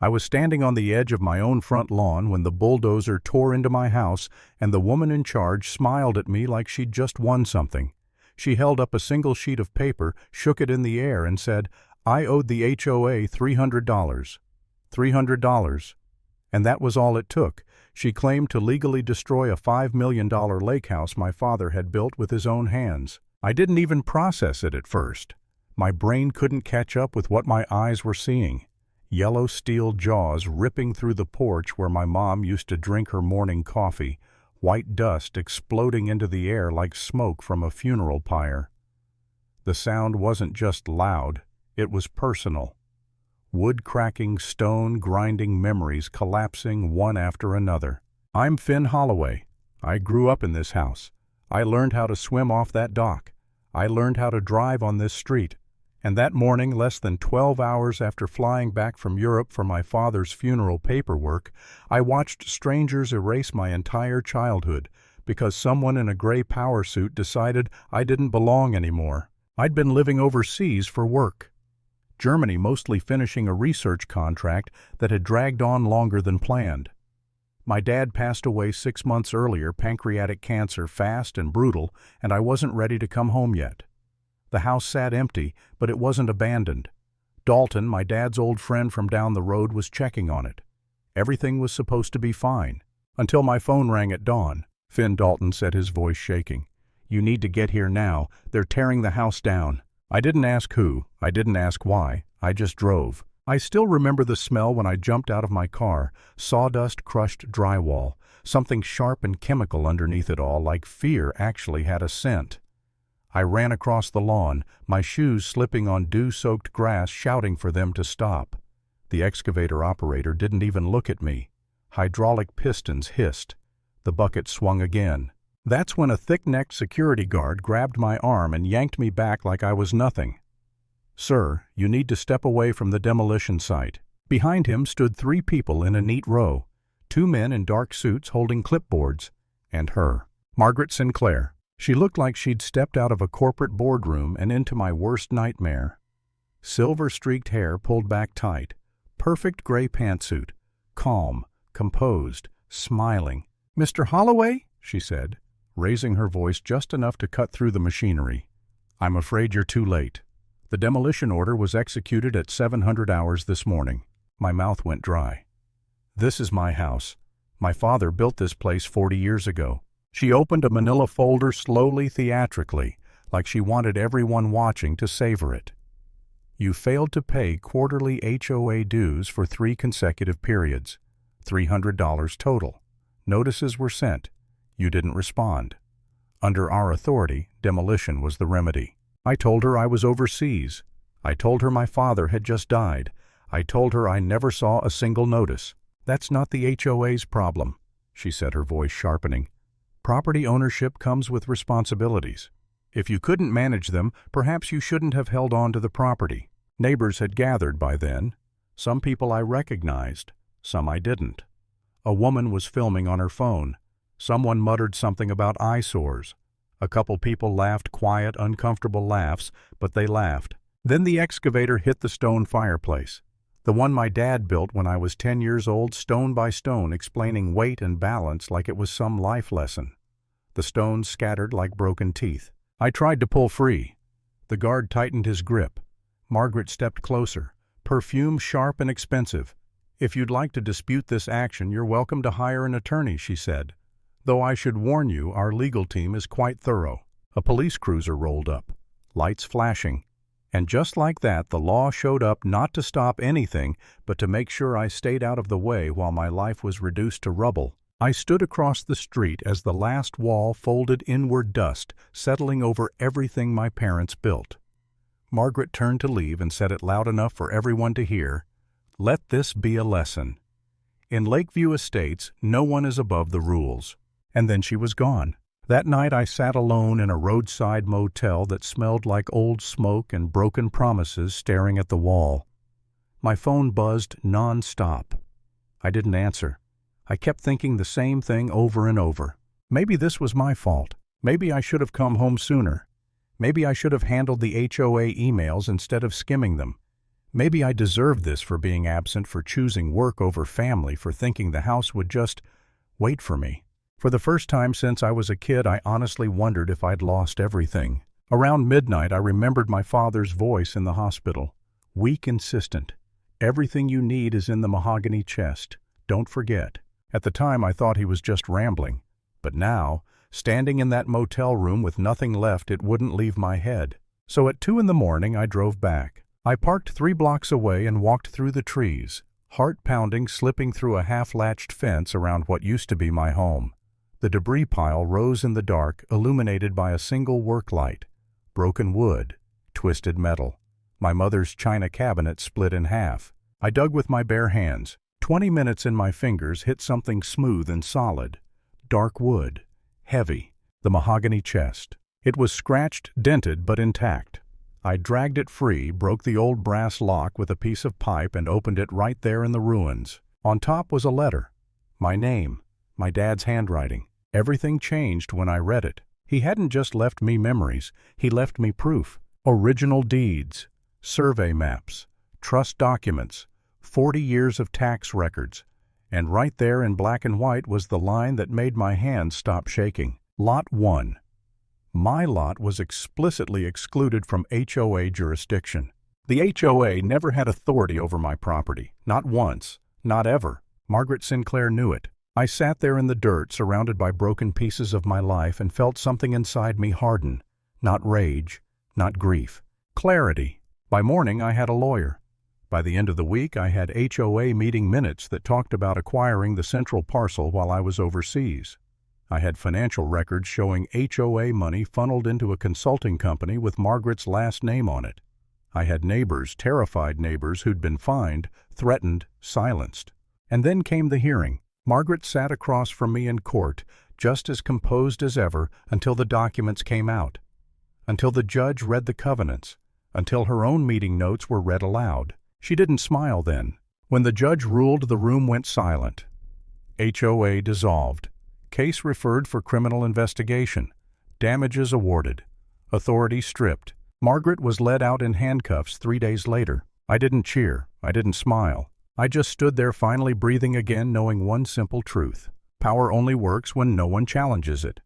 I was standing on the edge of my own front lawn when the bulldozer tore into my house, and the woman in charge smiled at me like she'd just won something. She held up a single sheet of paper, shook it in the air, and said, "I owed the HOA $300. $300. And that was all it took. She claimed to legally destroy a $5 million lake house my father had built with his own hands. I didn't even process it at first. My brain couldn't catch up with what my eyes were seeing. Yellow steel jaws ripping through the porch where my mom used to drink her morning coffee, white dust exploding into the air like smoke from a funeral pyre. The sound wasn't just loud, it was personal. Wood-cracking, stone-grinding memories collapsing one after another. I'm Finn Holloway. I grew up in this house. I learned how to swim off that dock. I learned how to drive on this street. And that morning, less than 12 hours after flying back from Europe for my father's funeral paperwork, I watched strangers erase my entire childhood because someone in a gray power suit decided I didn't belong anymore. I'd been living overseas for work. Germany, mostly finishing a research contract that had dragged on longer than planned. My dad passed away 6 months earlier, pancreatic cancer, fast and brutal, and I wasn't ready to come home yet. The house sat empty, but it wasn't abandoned. Dalton, my dad's old friend from down the road, was checking on it. Everything was supposed to be fine. Until my phone rang at dawn. "Finn," Dalton said, his voice shaking. "You need to get here now. They're tearing the house down." I didn't ask who. I didn't ask why. I just drove. I still remember the smell when I jumped out of my car. Sawdust-crushed drywall. Something sharp and chemical underneath it all, like fear actually had a scent. I ran across the lawn, my shoes slipping on dew-soaked grass, shouting for them to stop. The excavator operator didn't even look at me. Hydraulic pistons hissed. The bucket swung again. That's when a thick-necked security guard grabbed my arm and yanked me back like I was nothing. "Sir, you need to step away from the demolition site." Behind him stood 3 people in a neat row, 2 men in dark suits holding clipboards, and her, Margaret Sinclair. She looked like she'd stepped out of a corporate boardroom and into my worst nightmare. Silver-streaked hair pulled back tight, perfect gray pantsuit, calm, composed, smiling. "Mr. Holloway?" she said, raising her voice just enough to cut through the machinery. "I'm afraid you're too late. The demolition order was executed at 700 hours this morning." My mouth went dry. "This is my house. My father built this place 40 years ago." She opened a manila folder slowly, theatrically, like she wanted everyone watching to savor it. "You failed to pay quarterly HOA dues for 3 consecutive periods. $300 total. Notices were sent. You didn't respond. Under our authority, demolition was the remedy." I told her I was overseas. I told her my father had just died. I told her I never saw a single notice. "That's not the HOA's problem," she said, her voice sharpening. "Property ownership comes with responsibilities. If you couldn't manage them, perhaps you shouldn't have held on to the property." Neighbors had gathered by then. Some people I recognized, some I didn't. A woman was filming on her phone. Someone muttered something about eyesores. A couple people laughed quiet, uncomfortable laughs, but they laughed. Then the excavator hit the stone fireplace. The one my dad built when I was 10 years old, stone by stone, explaining weight and balance like it was some life lesson. The stones scattered like broken teeth. I tried to pull free. The guard tightened his grip. Margaret stepped closer. Perfume sharp and expensive. "If you'd like to dispute this action, you're welcome to hire an attorney," she said. "Though I should warn you, our legal team is quite thorough." A police cruiser rolled up, lights flashing. And just like that, the law showed up not to stop anything, but to make sure I stayed out of the way while my life was reduced to rubble. I stood across the street as the last wall folded inward, dust settling over everything my parents built. Margaret turned to leave and said it loud enough for everyone to hear, "Let this be a lesson. In Lakeview Estates, no one is above the rules." And then she was gone. That night I sat alone in a roadside motel that smelled like old smoke and broken promises, staring at the wall. My phone buzzed non-stop. I didn't answer. I kept thinking the same thing over and over. Maybe this was my fault. Maybe I should have come home sooner. Maybe I should have handled the HOA emails instead of skimming them. Maybe I deserved this for being absent, for choosing work over family, for thinking the house would just wait for me. For the first time since I was a kid, I honestly wondered if I'd lost everything. Around midnight, I remembered my father's voice in the hospital. Weak, insistent. "Everything you need is in the mahogany chest. Don't forget." At the time, I thought he was just rambling. But now, standing in that motel room with nothing left, it wouldn't leave my head. So at 2 in the morning, I drove back. I parked 3 blocks away and walked through the trees, heart pounding, slipping through a half-latched fence around what used to be my home. The debris pile rose in the dark, illuminated by a single work light. Broken wood, twisted metal. My mother's china cabinet split in half. I dug with my bare hands. 20 minutes in my fingers hit something smooth and solid. Dark wood. Heavy. The mahogany chest. It was scratched, dented, but intact. I dragged it free, broke the old brass lock with a piece of pipe, and opened it right there in the ruins. On top was a letter. My name. My dad's handwriting. Everything changed when I read it. He hadn't just left me memories. He left me proof. Original deeds. Survey maps. Trust documents. 40 years of tax records. And right there in black and white was the line that made my hands stop shaking. Lot 1. My lot was explicitly excluded from HOA jurisdiction. The HOA never had authority over my property. Not once. Not ever. Margaret Sinclair knew it. I sat there in the dirt, surrounded by broken pieces of my life, and felt something inside me harden. Not rage. Not grief. Clarity. By morning, I had a lawyer. By the end of the week, I had HOA meeting minutes that talked about acquiring the central parcel while I was overseas. I had financial records showing HOA money funneled into a consulting company with Margaret's last name on it. I had neighbors, terrified neighbors who'd been fined, threatened, silenced. And then came the hearing. Margaret sat across from me in court, just as composed as ever, until the documents came out. Until the judge read the covenants. Until her own meeting notes were read aloud. She didn't smile then. When the judge ruled, the room went silent. HOA dissolved. Case referred for criminal investigation. Damages awarded. Authority stripped. Margaret was led out in handcuffs 3 days later. I didn't cheer. I didn't smile. I just stood there, finally breathing again, knowing one simple truth. Power only works when no one challenges it.